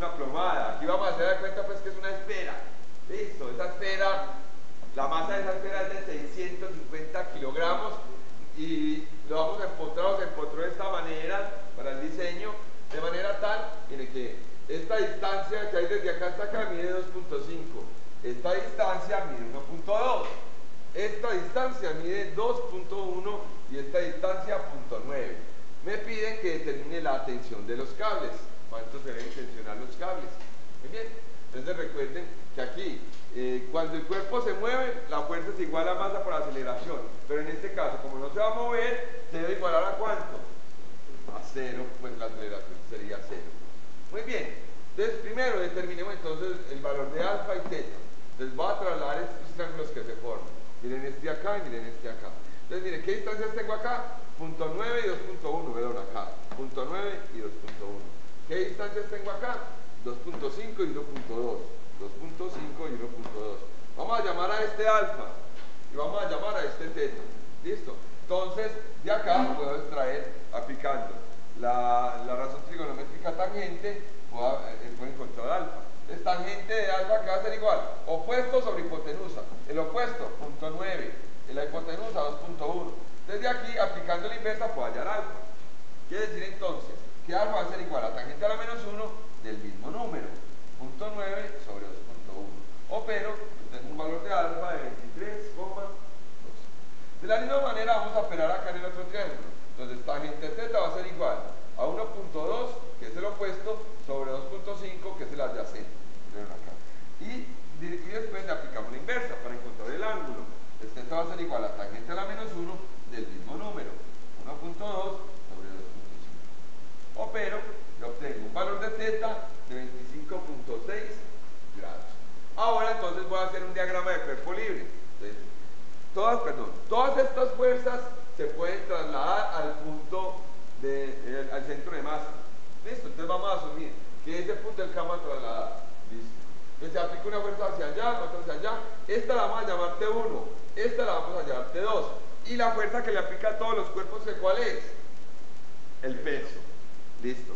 una plomada. Aquí vamos a hacer de cuenta pues que es una esfera. Listo, esa esfera, la masa de esa esfera es de 650 kilogramos y lo vamos a empotrar, se empotró de esta manera para el diseño, de manera tal, mire que esta distancia que hay desde acá hasta acá mide 2.5, esta distancia mide 1.2, esta distancia mide 2.1 y esta distancia 0.9. Me piden que determine la tensión de los cables, cuánto se deben tensionar los cables. Muy bien, entonces recuerden que aquí, cuando el cuerpo se mueve, la fuerza es igual a masa por aceleración, pero en este caso, como no se va a mover, se debe igualar a ¿cuánto? A 0, pues la aceleración sería 0. Muy bien, entonces primero determinemos entonces el valor de alfa y teta. Entonces voy a trasladar estos triángulos que se forman. Miren este acá y miren este acá. Entonces miren, ¿qué distancias tengo acá? 0.9 y 2.1, perdón, acá. 0.9 y 2.1. ¿Qué distancias tengo acá? 2.5 y 1.2. 2.5 y 1.2. Vamos a llamar a este alfa y vamos a llamar a este teta. ¿Listo? Entonces, de acá puedo extraer, aplicando la razón trigonométrica tangente, puedo encontrar alfa. Entonces, tangente de alfa que va a ser igual, opuesto sobre hipotenusa. El opuesto, 0.9. Y la hipotenusa, 2.1. Desde aquí, aplicando la inversa, puedo hallar alfa. Quiere decir entonces que alfa va a ser igual a tangente a la menos 1 del mismo número, 0.9 sobre 2.1. O pero, tengo un valor de alfa de 23,2. De la misma manera vamos a operar acá en el otro triángulo. Entonces, tangente teta va a ser igual a 1.2, que es el opuesto, sobre 2.5, que es el adyacente. Y después le aplicamos la inversa para encontrar el ángulo. Este teta va a ser igual a tangente a la menos 1 del mismo número, 1.2 sobre 2.5. O pero, yo obtengo un valor de teta de 25.6 grados. Ahora entonces voy a hacer un diagrama de cuerpo libre. Entonces, todas estas fuerzas se pueden trasladar al punto al centro de masa. ¿Listo? Entonces vamos a asumir que ese punto es el que vamos a trasladar. ¿Listo? Entonces se aplica una fuerza hacia allá, otra hacia allá. Esta la vamos a llamar T1, esta la vamos a llamar T2. Y la fuerza que le aplica a todos los cuerpos, ¿cuál es? El peso. ¿Listo?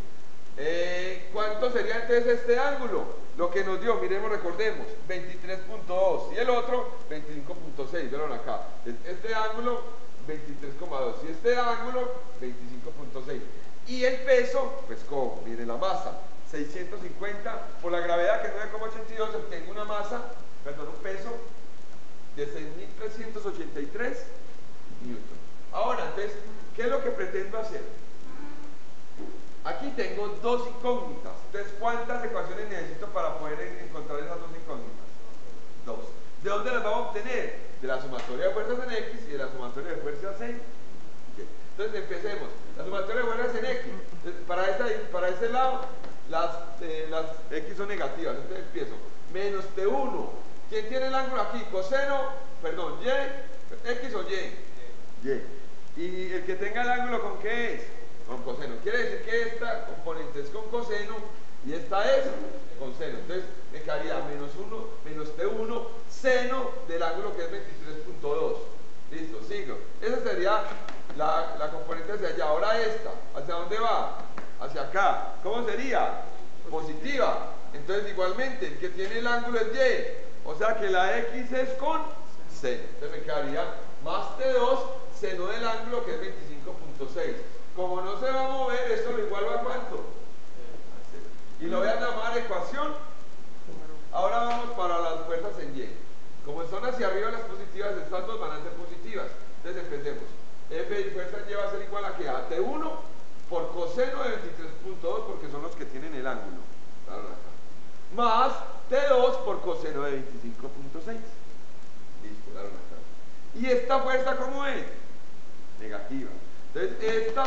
¿Cuánto sería entonces este ángulo? Lo que nos dio, miremos, recordemos, 23.2 y el otro 25.6, vieron acá. Este ángulo 23,2 y este ángulo 25.6. Y el peso, pues como, miren la masa, 650 por la gravedad que es 9,82, obtengo una masa, perdón, un peso de 6.383 newton. Ahora, entonces, ¿qué es lo que pretendo hacer? Aquí tengo dos incógnitas. Entonces, ¿cuántas ecuaciones necesito para poder encontrar esas dos incógnitas? Dos. ¿De dónde las vamos a obtener? De la sumatoria de fuerzas en X y de la sumatoria de fuerzas en Y. Entonces, empecemos. La sumatoria de fuerzas en X. Entonces, para ese lado, las X son negativas. Entonces, empiezo. Menos T1. ¿Quién tiene el ángulo aquí? Coseno, perdón, Y, X o Y. Y. ¿Y el que tenga el ángulo con qué es? Con coseno. Quiere decir que esta componente es con coseno y esta es con seno. Entonces me quedaría menos T1 seno del ángulo que es 23.2. Listo, sigo. Esa sería la componente hacia allá. Ahora esta, ¿hacia dónde va? Hacia acá. ¿Cómo sería? Positiva. Entonces igualmente el que tiene el ángulo es Y. O sea que la X es con seno. Entonces me quedaría más T2 seno del ángulo que es 25.6. Como no se va a mover, esto lo igualo a ¿cuánto? Y lo voy a llamar ecuación. Ahora vamos para las fuerzas en Y. Como son hacia arriba las positivas, estas dos van a ser positivas. Entonces empecemos. F y fuerza en Y va a ser igual a ¿qué? A T1 por coseno de 23.2 porque son los que tienen el ángulo. Más T2 por coseno de 25.6. Listo, daron acá. ¿Y esta fuerza cómo es? Negativa. Entonces esta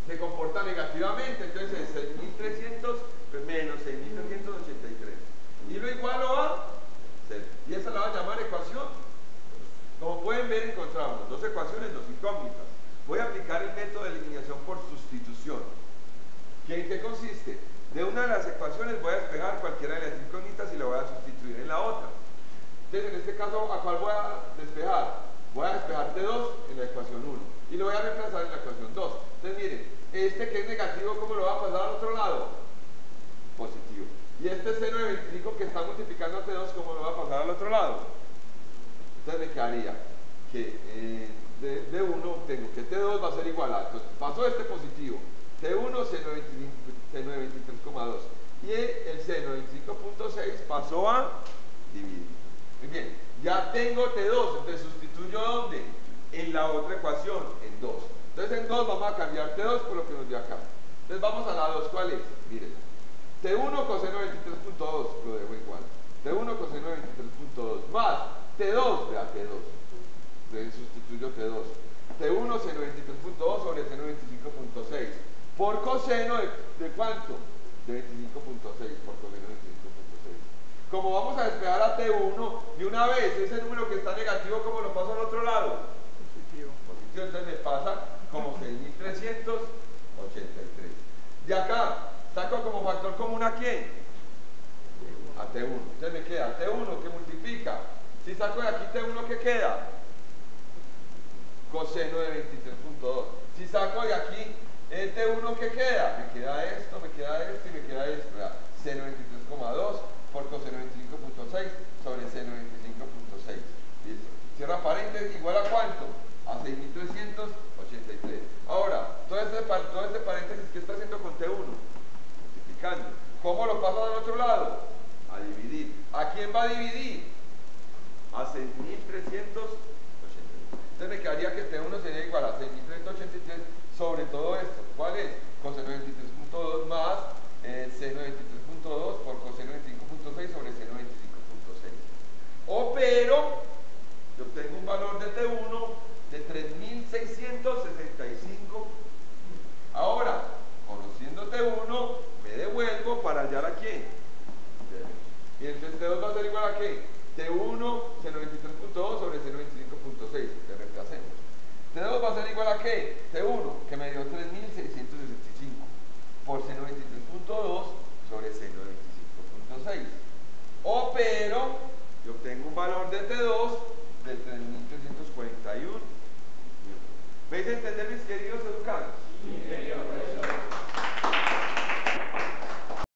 se comporta negativamente, entonces es 6.300 menos 6.383 y lo igualo a 0. Y esa la voy a llamar ecuación. Como pueden ver, encontramos dos ecuaciones, dos incógnitas. Voy a aplicar el método de eliminación por sustitución. ¿En qué consiste? De una de las ecuaciones voy a despejar cualquiera de las incógnitas y la voy a sustituir en la otra. Entonces en este caso, ¿a cuál voy a despejar? Voy a despejar T2 en la ecuación 1 y lo voy a reemplazar en la ecuación 2. Entonces miren, este que es negativo, ¿cómo lo va a pasar al otro lado? Positivo. Y este seno de 25 que está multiplicando a T2, ¿cómo lo va a pasar al otro lado? Entonces me quedaría que de 1 tengo que T2 va a ser igual a, entonces pasó este positivo, T1 seno de 23,2 y el seno de 25,6 pasó a dividir. Muy bien, ya tengo T2, entonces sustituyo ¿dónde? En la otra ecuación, en 2. Entonces en 2 vamos a cambiar T2 por lo que nos dio acá. Entonces vamos a la 2, ¿cuál es? Miren, T1 coseno de 23,2 lo dejo igual. T1 coseno de 23,2 más T2, vea T2. Entonces sustituyo T2. T1 seno de 23,2 sobre seno de 25,6 por coseno de ¿cuánto? De 25,6 por coseno de 25,6. Como vamos a despejar a T1 de una vez, ese número que está negativo, ¿cómo lo paso al otro lado? Positivo. Positivo, entonces me pasa como 6.383. De acá, saco como factor común ¿a quién? A T1. Entonces me queda T1 que multiplica. Si saco de aquí T1, ¿qué queda? Coseno de 23,2. Si saco de aquí el T1, ¿qué queda? Me queda esto y me queda esto. ¿Verdad? Seno de 23,2 por coseno de 25,6 sobre seno de 25,6. Listo. Cierra paréntesis, igual a ¿cuánto? A 6.383. Ahora, todo este paréntesis, ¿qué está haciendo con T1? Multiplicando. ¿Cómo lo pasa del otro lado? A dividir. ¿A quién va a dividir? A 6.383. Entonces me quedaría que T1 sería igual a 6.383 sobre todo esto. ¿Cuál es? Coseno de 23,2 más seno de 23,2 por coseno de 25,6 sobre seno de 25,6. O pero, yo obtengo un valor de T1 de 3.665. Ahora, conociendo T1, me devuelvo para hallar a quién. Y entonces T2 va a ser igual a qué? T1 seno de 23,2 sobre seno de 25,6. Le reemplacemos. T2 va a ser igual a qué? T1, que me dio 3.665 por seno de